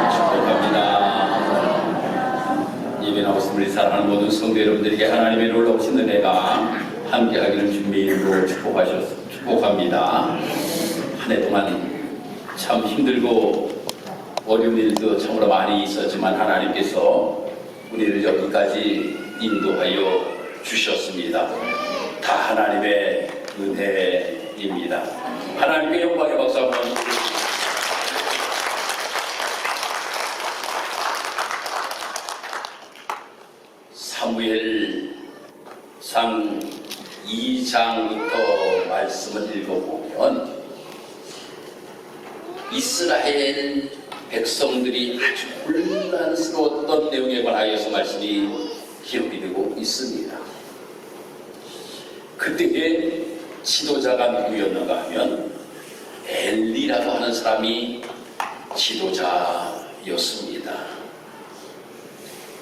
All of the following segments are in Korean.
축복합니다. 예배 나오신 우리 사랑하는 모든 성도 여러분들에게 하나님의 놀라우신 은혜가 함께하기를 주님으로 축복합니다. 한 해 동안 참 힘들고 어려운 일도 참으로 많이 있었지만 하나님께서 우리를 여기까지 인도하여 주셨습니다. 다 하나님의 은혜입니다. 하나님의 영광의 박수 한번. 사무엘상 2장부터 말씀을 읽어보면 이스라엘 백성들이 아주 혼란스러웠던 내용에 관하여서 말씀이 기록이 되고 있습니다. 그때의 지도자가 누구였는가 하면 엘리라고 하는 사람이 지도자였습니다.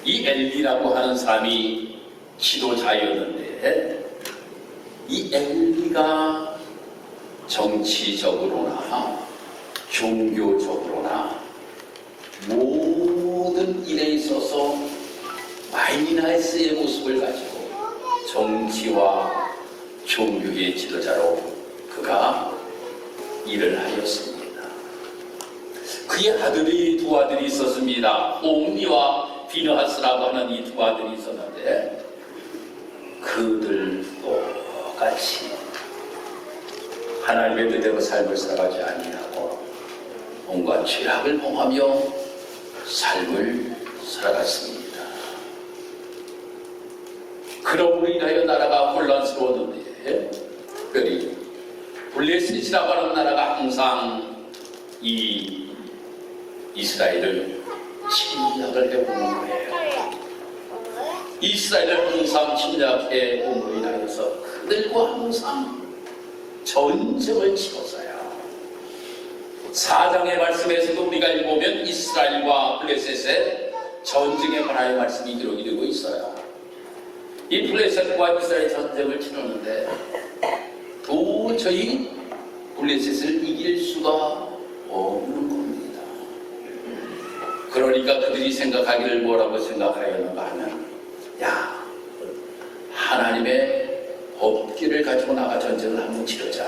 이 엘리라고 하는 사람이 지도자였는데 이 엘리가 정치적으로나 종교적으로나 모든 일에 있어서 마이너스의 모습을 가지고 정치와 종교의 지도자로 그가 일을 하였습니다. 그의 두 아들이 있었습니다. 옴니와 비느하스라고 하는 이 두 아들이 있었는데 그들도 같이 하나님의 뜻대로 삶을 살아가지 아니하고 온갖 죄악을 범하며 삶을 살아갔습니다. 그러므로 인하여 나라가 혼란스러웠는데 특별히 블레셋이라고 하는 나라가 항상 이 이스라엘을 침략을 해오는 거예요. 이스라엘을 항상 침략해 옴으로 인하여서 그들과 항상 전쟁을 치렀어요. 4장의 말씀에서도 우리가 읽어보면 이스라엘과 블레셋의 전쟁에 관하여 말씀이 기록이 되고 있어요. 이 블레셋과 이스라엘 전쟁을 치르는데 도저히 블레셋을 이길 수가 없는 겁니다. 그러니까 그들이 생각하기를 뭐라고 생각하였는가 하면 야, 하나님의 법궤를 가지고 나가 전쟁을 한번 치르자.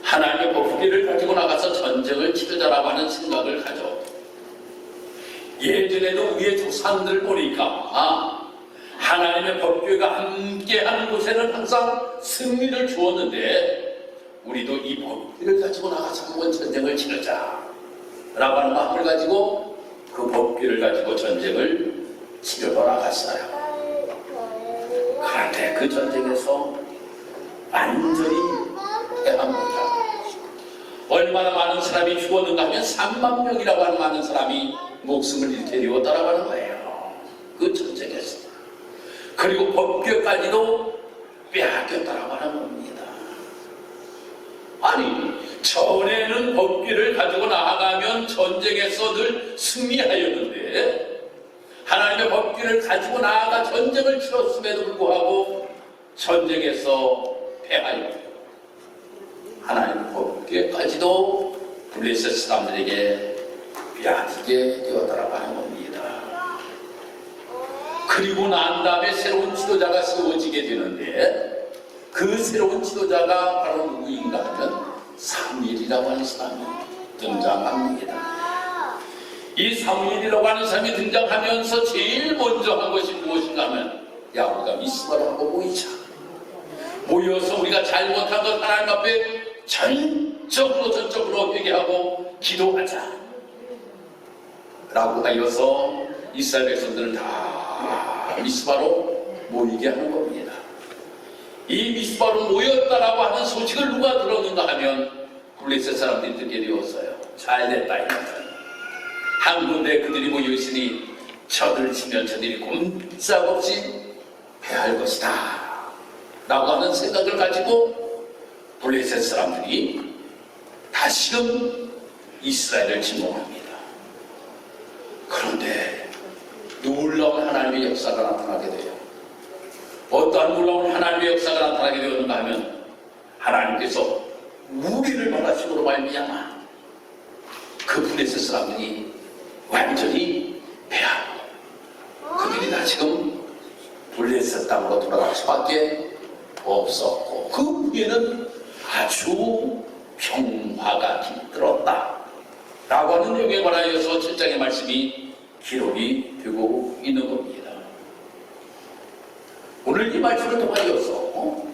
하나님의 법궤를 가지고 나가서 전쟁을 치르자라고 하는 생각을 가져. 예전에도 우리의 조상들 보니까 하나님의 법궤가 함께하는 곳에는 항상 승리를 주었는데 우리도 이 법궤를 가지고 나가서 한번 전쟁을 치르자 라고 하는 마음을 가지고 그 법궤를 가지고 전쟁을 치르러 나갔어요. 그런데 그 전쟁에서 완전히 패합니다. 얼마나 많은 사람이 죽었는가 하면 3만 명이라고 하는 많은 사람이 목숨을 잃게 되었다라고 하는 거예요. 그 전쟁에서. 그리고 법궤까지도 빼앗겼다라고 하는 겁니다. 아니, 전에는 법궤를 가지고 나아가면 전쟁에서 늘 승리하였는데 하나님의 법궤를 가지고 나아가 전쟁을 치렀음에도 불구하고 전쟁에서 패하여 하나님의 법궤까지도 블레셋 사람들에게 빼앗기게 되었다라고 하는 겁니다. 그리고 난 다음에 새로운 지도자가 세워지게 되는데 그 새로운 지도자가 바로 누구인가 하면 사무엘이라고 하는 사람이 등장합니다. 이 사무엘이라고 하는 사람이 등장하면서 제일 먼저 한 것이 무엇인가 하면 야, 우리가 미스바로 한번 모이자. 모여서 우리가 잘못한 것 하나님 앞에 전적으로 회개하고 기도하자 라고 하여서 이스라엘 백성들을 다 미스바로 모이게 하는 겁니다. 이 미스바로 모였다라고 하는 소식을 누가 들었는가 하면 블레셋 사람들이 듣게 되었어요. 잘됐다 이거는. 한 군데 그들이 모여있으니 저들 치면 저들이 꼼짝없이 패할 것이다 라고 하는 생각을 가지고 블레셋 사람들이 다시금 이스라엘을 침공합니다. 그런데 놀라운 하나님의 역사가 나타나게 돼요. 어떠한 놀라운 하나님의 역사가 나타나게 되었는가 하면 하나님께서 무기를 받아심으로 말미암아 그 블레셋 사람들이 완전히 패하고 그들이 다 지금 블레셋 땅으로 돌아갈 수밖에 없었고 그 후에는 아주 평화가 깃들었다 라고 하는 내용에 관하여서 7장의 말씀이 기록이 되고 있는 겁니다. 오늘 이 말씀을 통하여서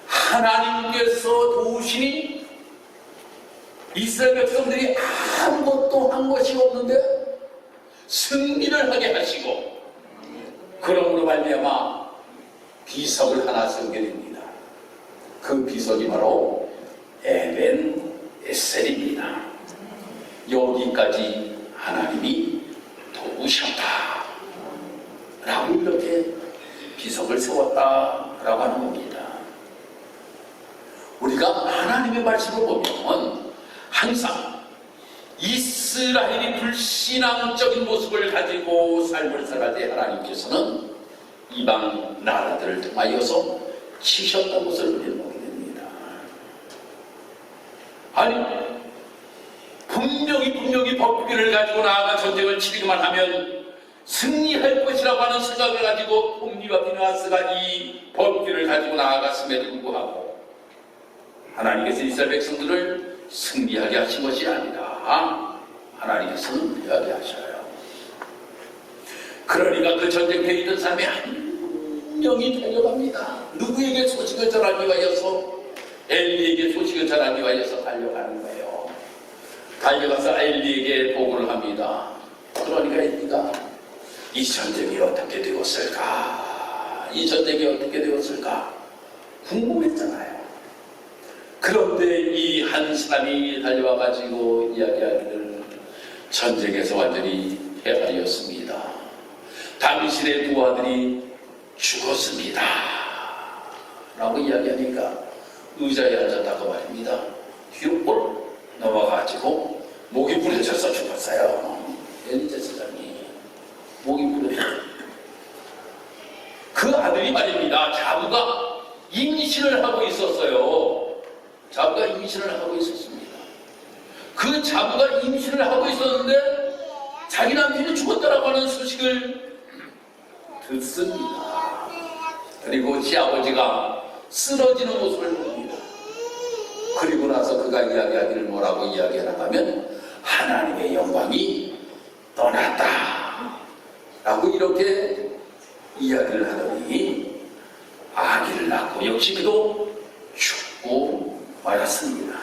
하나님께서 도우시니 이스라엘 백성들이 아무것도 한 것이 없는데 승리를 하게 하시고 그러므로 말미암아 비석을 하나 세우게 됩니다. 그 비석이 바로 에벤 에셀입니다. 여기까지 하나님이 도우셨다 라고 이렇게 비석을 세웠다 라고 하는 겁니다. 우리가 하나님의 말씀을 보면 항상 이스라엘이 불신앙적인 모습을 가지고 삶을 살아갈 때 하나님께서는 이방 나라들을 통하여서 치셨던 것을 우리는 보게 됩니다. 아니 분명히 법규를 가지고 나아가 전쟁을 치르기만 하면 승리할 것이라고 하는 생각을 가지고 홈리와 비느하스가 이 법규를 가지고 나아갔음에도 불구하고 하나님께서 이스라엘 백성들을 승리하게 하신 것이 아니라 하나님께서는 패하게 하셔요. 그러니까 그 전쟁터에 있던 사람이 한 명이 달려갑니다. 누구에게 소식을 전하기 위하여서? 엘리에게 소식을 전하기 위하여서 달려가는 거예요. 달려가서 엘리에게 보고를 합니다. 그러니까 엘리가 이 전쟁이 어떻게 되었을까? 이 전쟁이 어떻게 되었을까? 궁금했잖아요. 그런데 이 한 사람이 달려와 가지고 이야기하기를 전쟁에서 완전히 패하였습니다. 당신의 두 아들이 죽었습니다 라고 이야기하니까 의자에 앉았다고 말입니다. 뒤로 볼 넘어가지고 목이 부러져서 죽었어요. 엘리 제사장이 목이 부러져서 그 아들이 말입니다. 자부가 임신을 하고 있었어요. 자부가 임신을 하고 있었습니다. 그 자부가 임신을 하고 있었는데 자기 남편이 죽었다라고 하는 소식을 듣습니다. 그리고 지 아버지가 쓰러지는 모습을 봅니다. 그리고 나서 그가 이야기하기를 뭐라고 이야기하는가 하면 하나님의 영광이 떠났다 라고 이렇게 이야기를 하더니 아기를 낳고 역시 그도 죽고 말았습니다.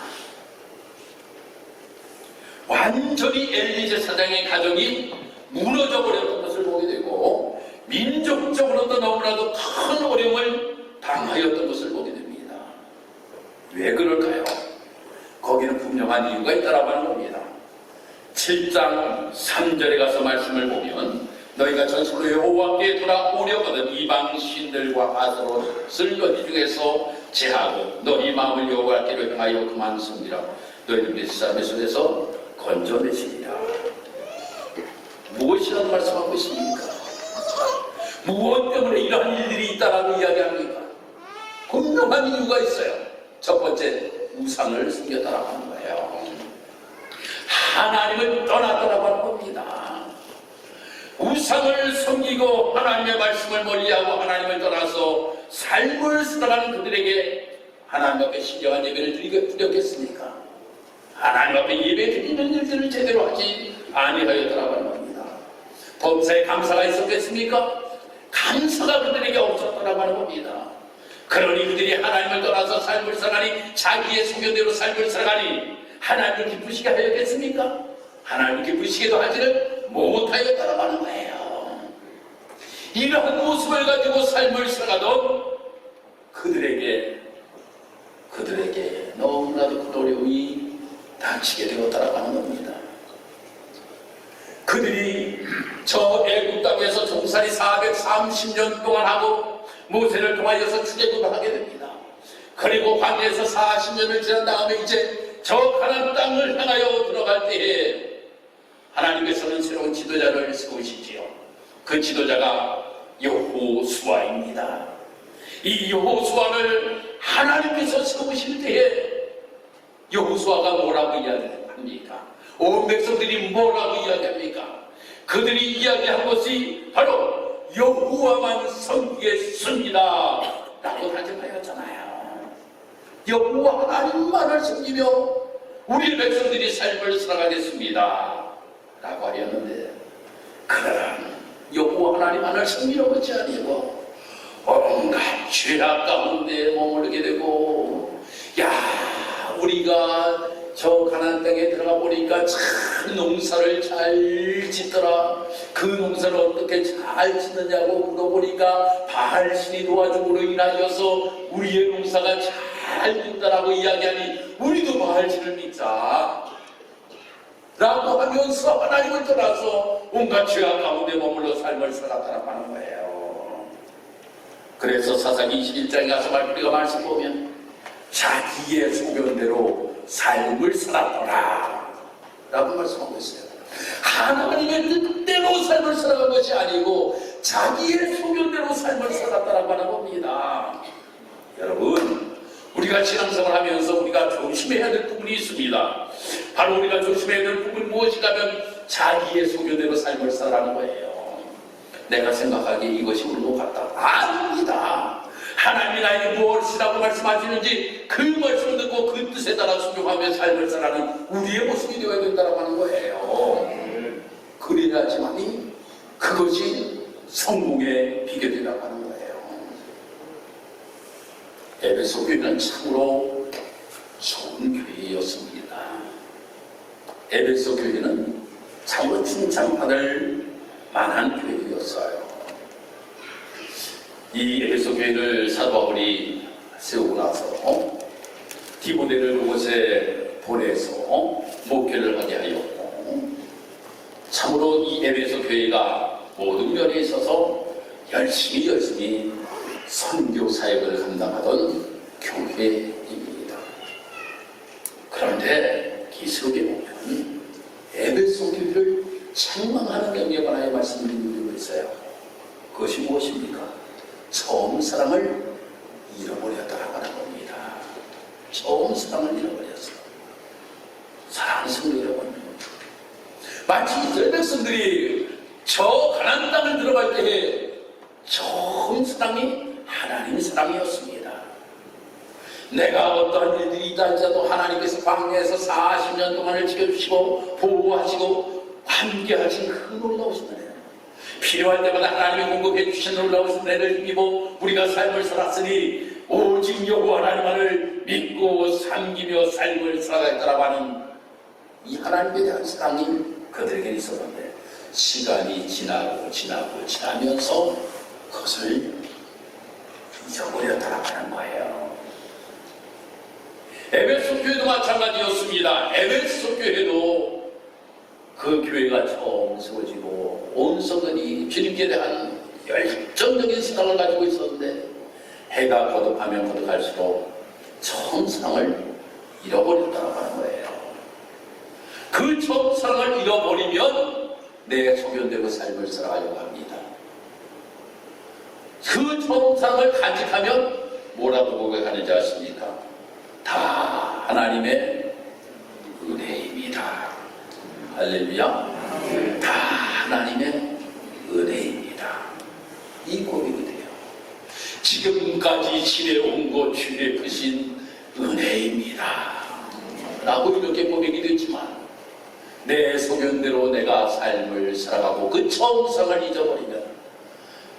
완전히 엘리 제사장의 가정이 무너져 버렸던 것을 보게 되고 민족적으로도 너무나도 큰 어려움을 당하였던 것을 보게 됩니다. 왜 그럴까요? 거기는 분명한 이유가 있다라고 하는 겁니다. 7장 3절에 가서 말씀을 보면 너희가 전술로 여호와께 돌아오려거든 이방 신들과 아스롯을 너희 중에서 제하고 너희 마음을 여호와께로 향하여 그만 섬기라. 너희를 몇 손에서 건져내시리라. 무엇이라는 말씀하고 있습니까? 무엇 때문에 이러한 일들이 있다라고 이야기합니까? 분명한 이유가 있어요. 첫 번째, 우상을 숨겼다라고 하는 거예요. 하나님을 떠났다라고 하는 겁니다. 우상을 섬기고 하나님의 말씀을 멀리하고 하나님을 떠나서 삶을 살아가는 그들에게 하나님 앞에 신령한 예배를 드렸겠습니까? 하나님 앞에 예배 드리는 일들을 제대로 하지 아니하였다라고 하는 겁니다. 범사에 감사가 있었겠습니까? 감사가 그들에게 없었다라고 하는 겁니다. 그러니 그들이 하나님을 떠나서 삶을 살아가니 자기의 소견대로 삶을 살아가니 하나님을 기쁘시게 하였겠습니까? 하나님을 기쁘시게도 하지를 못하였다라고 하는 거예요. 이러한 모습을 가지고 삶을 살아가던 그들에게 너무나도 큰 어려움이 닥치게 되었다라고 하는 겁니다. 그들이 저 애굽 땅에서 종살이 430년 동안 하고 모세를 통하여서 출애굽을 하게 됩니다. 그리고 광야에서 40년을 지난 다음에 이제 저 가나안 땅을 향하여 들어갈 때에 하나님께서는 새로운 지도자를 세우시지요. 그 지도자가 여호수아입니다. 이 여호수아를 하나님께서 세우실 때에 여호수아가 뭐라고 이야기해요? 합니까? 온 백성들이 뭐라고 이야기합니까? 그들이 이야기한 것이 바로 여호와만 섬기겠습니다 라고 다짐하였잖아요. 여호와 하나님만을 섬기며 우리 백성들이 삶을 살아가겠습니다 라고 하였는데, 그러나 여호와 하나님만을 섬기려고 하지 아니고 온갖 죄악 가운데 머무르게 되고, 야, 우리가 저 가나안 땅에 들어가 보니까 참 농사를 잘 짓더라. 그 농사를 어떻게 잘 짓느냐고 물어보니까 바알신이 도와줌으로 인하여서 우리의 농사가 잘 된다라고 이야기하니 우리도 바알신을 믿자 라고 하면서 하나님을 떠나서 온갖 죄악 가운데 머물러 삶을 살았다라고 하는 거예요. 그래서 사사기 21장에 가서 우리가 말씀 보면 자기의 소견대로 삶을 살았더라 라고 말씀하고 있어요. 하나님의 뜻대로 삶을 살아간 것이 아니고 자기의 소견대로 삶을 살았다라고 하는 겁니다. 여러분, 우리가 신앙생활을 하면서 우리가 조심해야 될 부분이 있습니다. 바로 우리가 조심해야 될 부분이 무엇인가 하면 자기의 소견대로 삶을 살아가는 거예요. 내가 생각하기에 이것이 옳은 것 같다. 아닙니다. 하나님이 나에게 무엇이라고 말씀하시는지 그 말씀을 듣고 그 뜻에 따라 순종하며 삶을 살아가는 우리의 모습이 되어야 된다고 하는 거예요. 그래야지만이 그것이 성공의 비결이라고 하는 거예요. 에베소 교회는 참으로 좋은 교회였습니다. 에베소 교회는 참으로 칭찬받을 만한 교회였어요. 이 에베소 교회를 사도 바울이 세우고 나서 디모데를 그곳에 보내서 목회를 하게 하였고, 참으로 이 에베소 교회가 모든 면에 있어서 열심히 선교 사역을 감당하던 교회입니다. 그런데 기록에 보면 에베소 교회를 책망하는 명령 하나의 말씀을 드리고 있어요. 그것이 무엇입니까? 처음 사랑을 잃어버렸다라고 하는 겁니다. 처음 사랑을 잃어버렸어. 사랑하는 성도 여러분, 마치 이스라엘 백성들이 저 가나안 땅을 들어갈 때에 처음 사랑이 하나님의 사랑이었습니다. 내가 어떠한 일들이 있다 할지라도 하나님께서 광야에서 40년 동안을 지켜주시고 보호하시고 함께 하신 그 놀라우신 은혜, 필요할 때마다 하나님이 공급해 주신 놀라우신 은혜를 힘입어 우리가 삶을 살았으니 오직 여호와 하나님만을 믿고 섬기며 삶을 살아가겠다라고 하는 이 하나님에 대한 사랑이 그들에게 있었는데, 시간이 지나면서 그것을 잊어버렸다라고 하는 거예요. 에베소 교회도 마찬가지였습니다. 에베소 교회도 그 교회가 처음 세워지고 온 성도들이 주님께 대한 열정적인 사랑을 가지고 있었는데, 해가 거듭하면 거듭할수록 처음 사랑을 잃어버렸다고 하는 거예요. 그 처음 사랑을 잃어버리면 내 소견대로 삶을 살아가려고 합니다. 그 처음 사랑을 간직하면 뭐라고 고백하는지 아십니까? 다 하나님의 은혜입니다. 할렐루야. 다 하나님의 은혜입니다. 이 고백이 돼요. 지금까지 지내온 것 주의 크신 은혜입니다 라고 이렇게 고백이 되지만, 내 소견대로 내가 삶을 살아가고 그 처음 사랑을 잊어버리면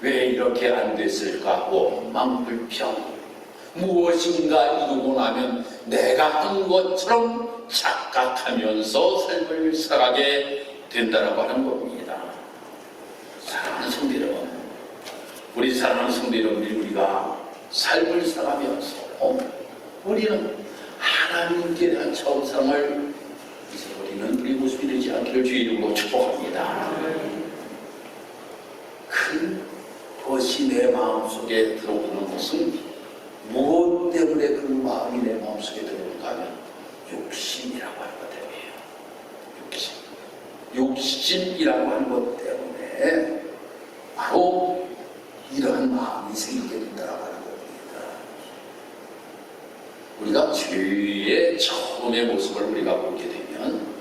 왜 이렇게 안 됐을까? 원망 불평, 무엇인가 이루고 나면 내가 한 것처럼 착각하면서 삶을 살아가게 된다라고 하는 겁니다. 사랑하는 성도 여러분, 우리 사랑하는 성도 여러분들이 우리가 삶을 살아가면서 우리는 하나님께 대한 처음 사랑을 잊어버리는 우리 모습이 되지 않기를 주의 이름으로 축복합니다. 그것이 내 마음속에 들어오는 것은 무엇 때문에 그 마음이 내 마음속에 들어오는가 하면 욕심이라고 하는 것 때문이에요. 욕심이라고 하는 것 때문에 바로 이러한 마음이 생기게 된다고 하는 겁니다. 우리가 죄의 처음의 모습을 우리가 보게 되면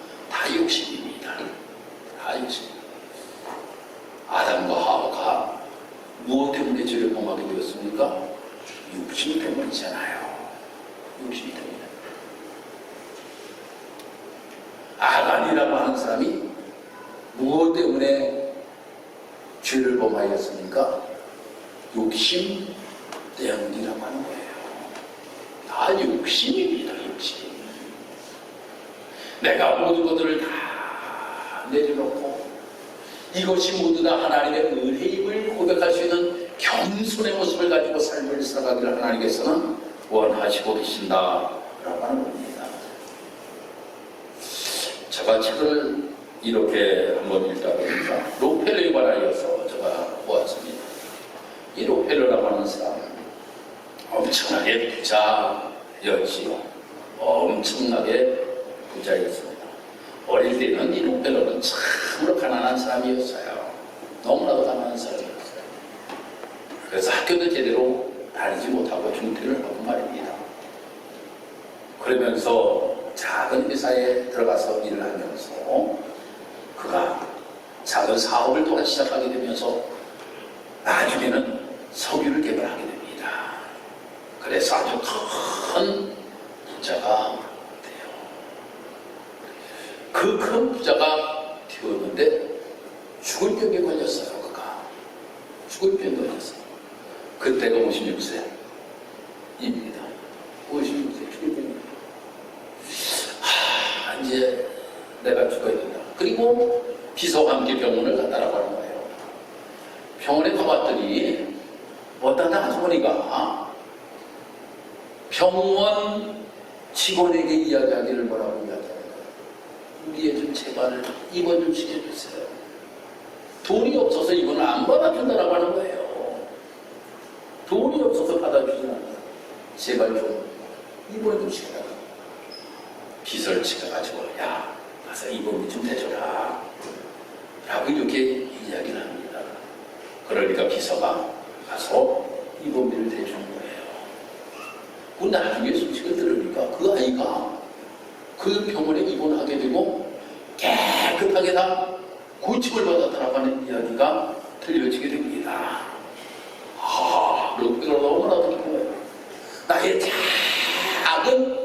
욕심입니다. 다 욕심. 아담과 하와가 무엇 때문에 죄를 범하게 되었습니까? 욕심 때문이잖아요. 욕심 때문에. 아간이라고 하는 사람이 무엇 때문에 죄를 범하였습니까? 욕심 때문이라고 하는 거예요. 다 욕심입니다. 욕심. 내가 모든 것들을 다 내려놓고 이것이 모두 다 하나님의 은혜임을 고백할 수 있는 겸손의 모습을 가지고 삶을 살아가기를 하나님께서는 원하시고 계신다라고 하는 겁니다. 제가 책을 이렇게 한번 읽다 보니까 록펠러에 관하여서 제가 보았습니다. 이 록펠러라고 하는 사람은 엄청나게 부자였지요. 엄청나게 부자였습니다. 어릴 때는 이 록펠러는 참으로 가난한 사람이었어요. 너무나도 가난한 사람이었어요. 그래서 학교도 제대로 다니지 못하고 중퇴를 하고 말입니다. 그러면서 작은 회사에 들어가서 일을 하면서 그가 작은 사업을 또한 시작하게 되면서 나중에는 석유를 개발하게 됩니다. 그래서 아주 큰 부자가 돼요. 그 큰 부자가 되었는데 죽을 병에 걸렸어요. 그가 죽을 병에 걸렸어요. 그때가 56세입니다. 56세 죽을 병에 이제 내가 죽어야 된다. 그리고 비서와 함께 병원을 갔다라고 하는 거예요. 병원에 가봤더니 어떤 아주머니가 병원 직원에게 이야기하기를 뭐라고 이야기하는 거예요. 우리 애 좀 제발 입원 좀 시켜주세요. 돈이 없어서 입원을 안 받아준다라고 하는 거예요. 돈이 없어서 받아주진 않아요. 제발 좀 입원 좀 시켜라. 비서를 시켜가지고 야 가서 입원비 좀 대줘라 라고 이렇게 이야기를 합니다. 그러니까 비서가 가서 입원비를 대주는 거예요. 그 나중에 소식을 들으니까 그 아이가 그 병원에 입원하게 되고 깨끗하게 다 고침을 받았다라고 하는 이야기가 들려지게 됩니다. 록펠러가 너무나 듣는 거예요. 나의 작은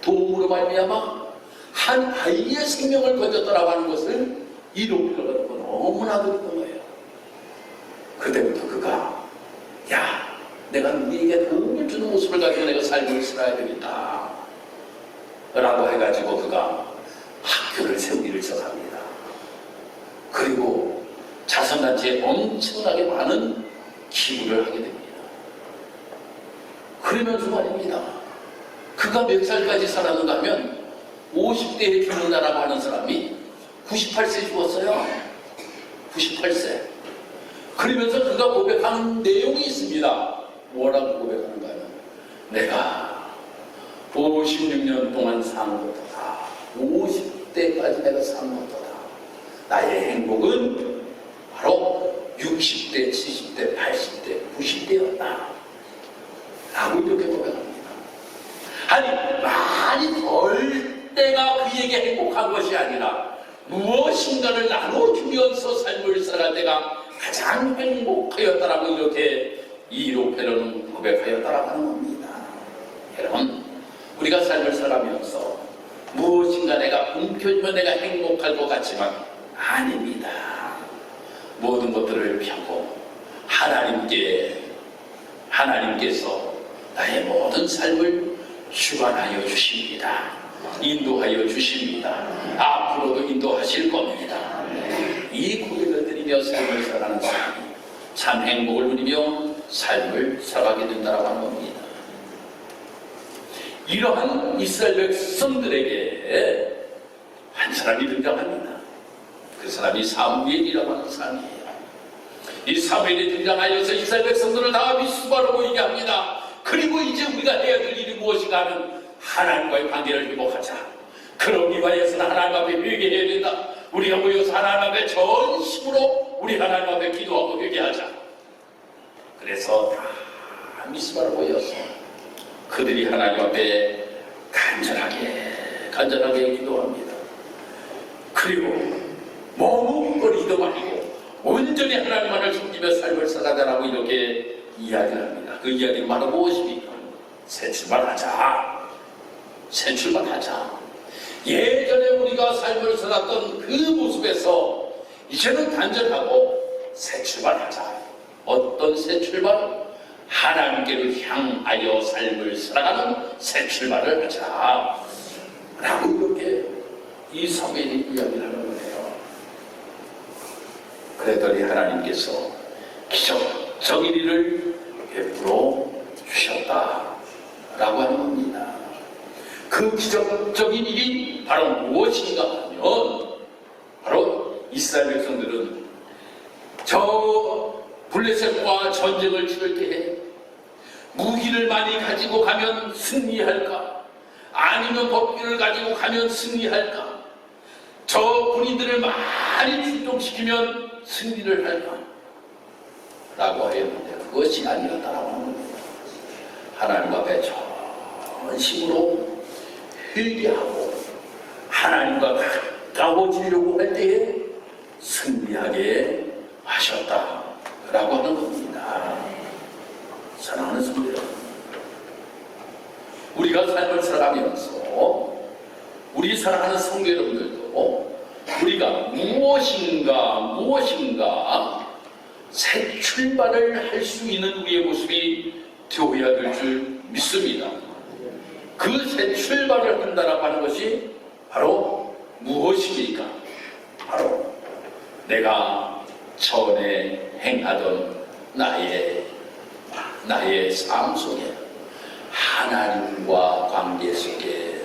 도움으로 말미암아 한 아이의 생명을 건졌다라고 하는 것을 이 록펠러가 듣고 너무나 듣는 거예요. 그때부터 그가 야 내가 누구에게 도움을 주는 모습을 가지고 내가 삶을 살아야 되겠다 라고 해가지고 그가 학교를 세우기를 시작합니다. 그리고 자선단체에 엄청나게 많은 기부를 하게 됩니다. 그러면서 말입니다. 그가 몇 살까지 살았는가 하면 50대에 죽는다라고 하는 사람이 98세 죽었어요. 98세. 그러면서 그가 고백하는 내용이 있습니다. 뭐라고 고백하는가 하면 내가 56년 동안 산 것보다 50대까지 내가 산 것보다 나의 행복은 바로 60대, 70대, 80대, 90대였다 라고 이렇게 고백합니다. 아니 많이 벌 때가 그에게 행복한 것이 아니라 무엇인가를 나눠주면서 삶을 살아갈 때가 가장 행복하였다라고 이렇게 이 록펠러는 고백하였다라고 하는 겁니다. 여러분 우리가 삶을 살아가면서 무엇인가 내가 움켜쥐면 내가 행복할 것 같지만 아닙니다. 모든 것들을 펴고 하나님께서 나의 모든 삶을 주관하여 주십니다. 인도하여 주십니다. 앞으로도 인도하실 겁니다. 이 고백을 드리며 삶을 살아가는 사람이 참 행복을 누리며 삶을 살아가게 된다고 하는 겁니다. 이러한 이스라엘 백성들에게 한 사람이 등장합니다. 그 사람이 사무엘이라고 하는 사람이에요. 이 사무엘이 등장하여서 이스라엘 백성들을 다 미수바로 보이게 합니다. 그리고 이제 우리가 해야 될 일이 무엇인가 하면 하나님과의 관계를 회복하자. 그러기 위해서는 하나님 앞에 회개해야 된다. 우리가 모여서 하나님 앞에 전심으로 우리 하나님 앞에 기도하고 회개하자. 그래서 다 미스바로 모여서 그들이 하나님 앞에 간절하게 기도합니다. 그리고 머뭇거리도 말고 온전히 하나님만을 섬기며 삶을 살아가라고 이렇게 이야기를 합니다. 그 이야기는 바로 무엇입니까? 새 출발하자. 새 출발하자. 예전에 우리가 삶을 살았던 그 모습에서 이제는 단절하고 새 출발하자. 어떤 새 출발? 하나님께로 향하여 삶을 살아가는 새 출발을 하자. 라고 이렇게 이 사무엘이 이야기를 하는 거예요. 그랬더니 하나님께서 기적적인 일을 베풀어 주셨다. 라고 하는 겁니다. 그 기적적인 일이 바로 무엇인가 하면 바로 이스라엘 백성들은 저 블레셋과 전쟁을 치를 때에 무기를 많이 가지고 가면 승리할까? 아니면 법기를 가지고 가면 승리할까? 저 군인들을 많이 출동시키면 승리를 할까? 라고 하였는데 그것이 아니었다라고 하는 겁니다. 하나님 앞에 전심으로 회개하고 하나님과 가까워지려고 할 때에 승리하게 하셨다라고 하는 겁니다. 사랑하는 성도 여러분, 우리가 삶을 살아가면서 우리 사랑하는 성도 여러분들도 우리가 무엇인가 새 출발을 할 수 있는 우리의 모습이 되어야 될 줄 믿습니다. 그 새 출발을 한다라고 하는 것이 바로 무엇입니까? 바로 내가 전에 행하던 나의 삶 속에 하나님과 관계 속에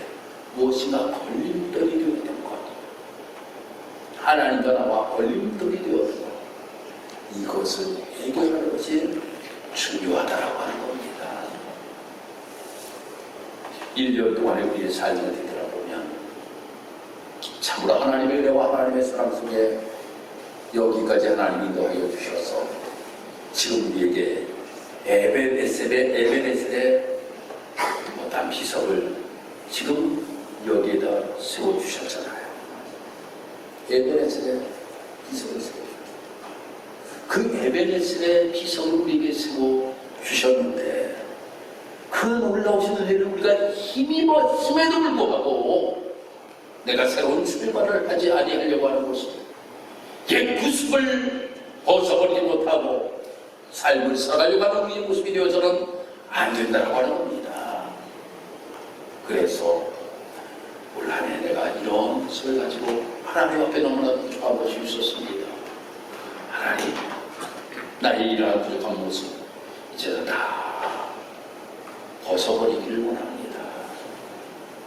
무엇인가 걸림돌이 되었던 것, 하나님과 나와 걸림돌이 되었던 것, 이것을 해결하는 것이 중요하다라고 하는 겁니다. 1년 동안의 우리의 삶을 되돌아보면 참으로 하나님의 은혜와 하나님의 사랑 속에 여기까지 하나님이 인도하여 주셔서 지금 우리에게 에베네셀의 어떤 비석을 지금 여기에다 세워주셨잖아요. 에베네셀의 비석을 세워주셨어요. 그 에베네셀의 비석을 우리에게 세워주셨는데 그 놀라우신 은혜를 우리가 힘입었음에도 불구하고 내가 새로운 출발을 하지 아니하려고 하는 모습, 옛 구습을 벗어버리지 못하고 삶을 살아가려고 하는 우리의 모습이 되어서는 안 된다고 하는 겁니다. 그래서 올 한 해 내가 이런 모습을 가지고 하나님 앞에 너무나도 좋아한 것이 있었습니다. 하나님, 나의 이러한 부족한 모습 이제는 다 벗어버리기를 원합니다.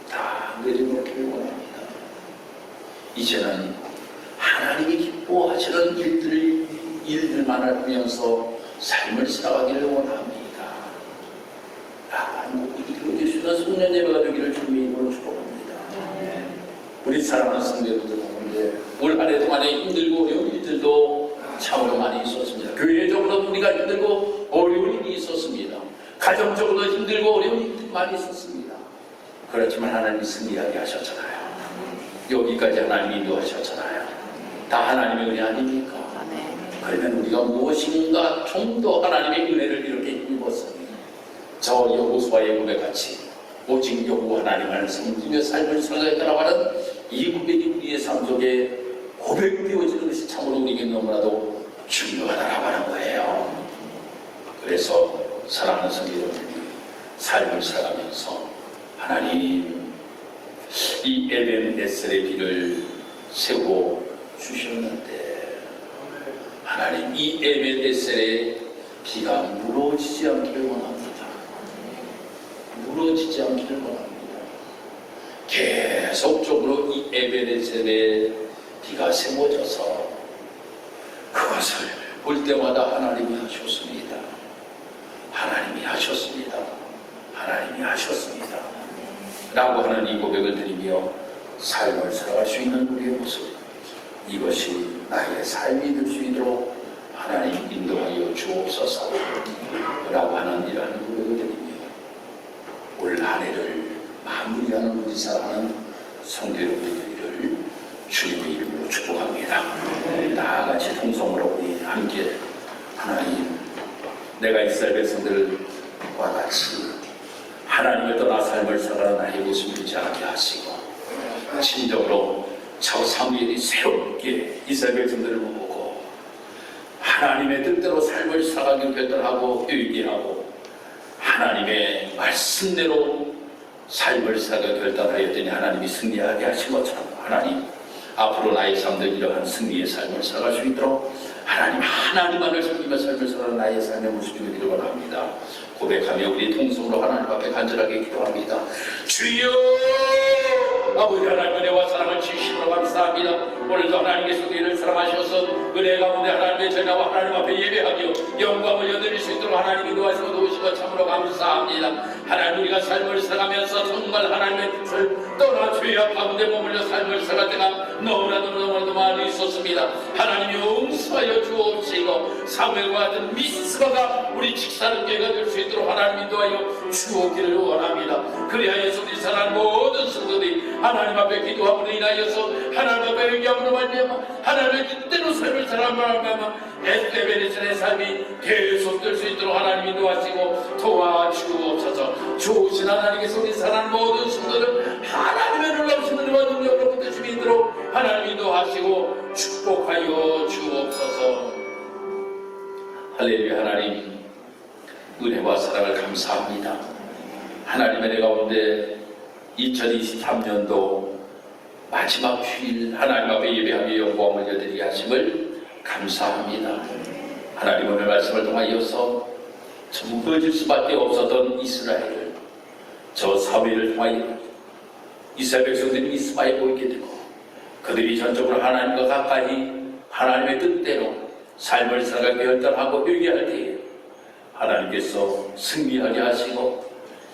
다 내려놓기를 원합니다. 이제는 하나님이 기뻐하시는 일들만 하면서 삶을 살아가기를 원합니다. 이루어질 수 있는 성년 예배가 되기를 주님의 이름으로 축복합니다. 우리 사랑하는 성도님들 가운데 올 한 해 동안에 힘들고 어려운 일들도 참으로 많이 있었습니다. 교회적으로 우리가 힘들고 어려운 일이 있었습니다. 가정적으로 힘들고 어려운 일들이 많이 있었습니다. 그렇지만 하나님이 승리하게 하셨잖아요. 여기까지 하나님이 인도하셨잖아요. 다 하나님의 은혜 아닙니까? 그러면 우리가 무엇인가 좀 더 하나님의 은혜를 이렇게 입었습니다. 저 여호수아의 고백 같이 오직 여호와 하나님을 섬기며 삶을 살아가겠다라고 하는 이 고백이 우리의 삶 속에 고백되어지는 것이 참으로 우리에게 너무나도 중요하다라고 하는 거예요. 그래서 사랑하는 성도 여러분이 삶을 살아가면서 하나님 이 에벤에셀의 길을 세워 주셨는데 하나님 이 에벤에셀의 비가 무너지지 않기를 원합니다. 무너지지 않기를 원합니다. 계속적으로 이 에벤에셀의 비가 세워져서 그것을 볼 때마다 하나님이 하셨습니다. 하나님이 하셨습니다. 하나님이 하셨습니다. 라고 하는 이 고백을 드리며 삶을 살아갈 수 있는 우리의 모습, 이것이 나의 삶이 될 수 있도록 하나님 인도하여 주옵소서 라고 하는 이러한 고백을 드리며 올 한 해를 마무리하는 우리 사랑하는 성도 여러분들 되기를 주님의 이름으로 기도합니다. 다 같이 통성으로 우리 함께 하나님, 내가 이스라엘 백성들과 같이 하나님의 떠나 삶을 살아가는 나의 모습을 잊지 않게 하시고, 진정으로 저 사무엘이 새롭게 이스라엘 백성들을 보고 하나님의 뜻대로 삶을 살아가기를 결단하고 회개하고 하나님의 말씀대로 삶을 살아가기를 결단하였더니 하나님이 승리하게 하신 것처럼, 하나님 앞으로 나의 삶들 이러한 승리의 삶을 살아갈 수 있도록 하나님 하나님만을 섬기며 삶을 살아가는 나의 삶의 모습이 되기를 원합니다. 고백하며 우리 통성으로 하나님 앞에 간절하게 기도합니다. 주여, 아버지 하나님 은혜와 사랑을 주시므로 감사합니다. 오늘도 하나님께서 우리를 사랑하셔서 은혜 가운데 하나님의 전야와 하나님 앞에 예배하며 영광을 여드릴 수 있도록 하나님이 도와주시고 도우시고 참으로 감사합니다. 하나님, 우리가 삶을 살아가면서 정말 하나님의 뜻을 떠나 죄악 가운데 머물러 삶을 살아갈 때가 너무나도 많이 있었습니다. 하나님이 용서하여 주옵시고 사무엘과 같은 미스바가 우리 직사는교회가 될 수 있도록 하나님 인도하여 주옵기를 원합니다. 그리하여서 우리 사랑하는 모든 성도들이 하나님 앞에 기도함으로 인하여서 하나님 앞에 회개함으로 말미암아 하나님의 뜻대로 삶을 살아가며 에베네셀의 삶이 계속될 수 있도록 하나님 인도하시고 도와주옵소서. 좋으신 하나님께서 우리 사랑하는 모든 성도들 하나님의 놀라우신 은혜와 능력으로 붙드심이 있도록 하나님 인도하시고 축복하여 주옵소서. 할렐루야. 하나님 은혜와 사랑을 감사합니다. 하나님의 은혜 가운데 2023년도 마지막 휴일 하나님 앞에 예배하며 영광을 여드리게 하심을 감사합니다. 하나님 오늘 말씀을 통하여서 무너질 수밖에 없었던 이스라엘을, 저 사무엘을 통하여 이스라엘 백성들이 미스바에 보이게 되고 그들이 전적으로 하나님과 가까이 하나님의 뜻대로 삶을 살아가기 결단하고 회개할 때에 하나님께서 승리하게 하시고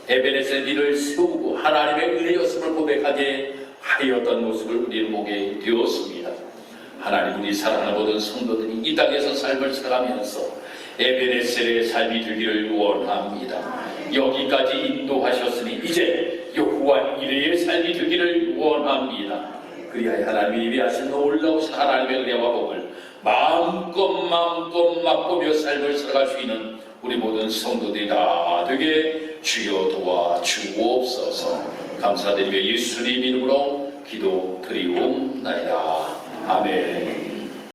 에베네셀 일을 세우고 하나님의 은혜였음을 고백하게 하였던 모습을 우리는 보게 되었습니다. 하나님, 우리 사랑하는 모든 성도들이 이 땅에서 삶을 살아가면서 에베네셀의 삶이 되기를 원합니다. 여기까지 인도하셨으니 이제 여호와 이레의 삶이 되기를 원합니다. 그리하여 하나님이 예비하신 놀라우신 하나님의 은혜와 복을 마음껏 맛보며 삶을 살아갈 수 있는 우리 모든 성도들이 다 되게 주여 도와주옵소서. 감사드리며 예수님 이름으로 기도드리옵나이다. 아멘.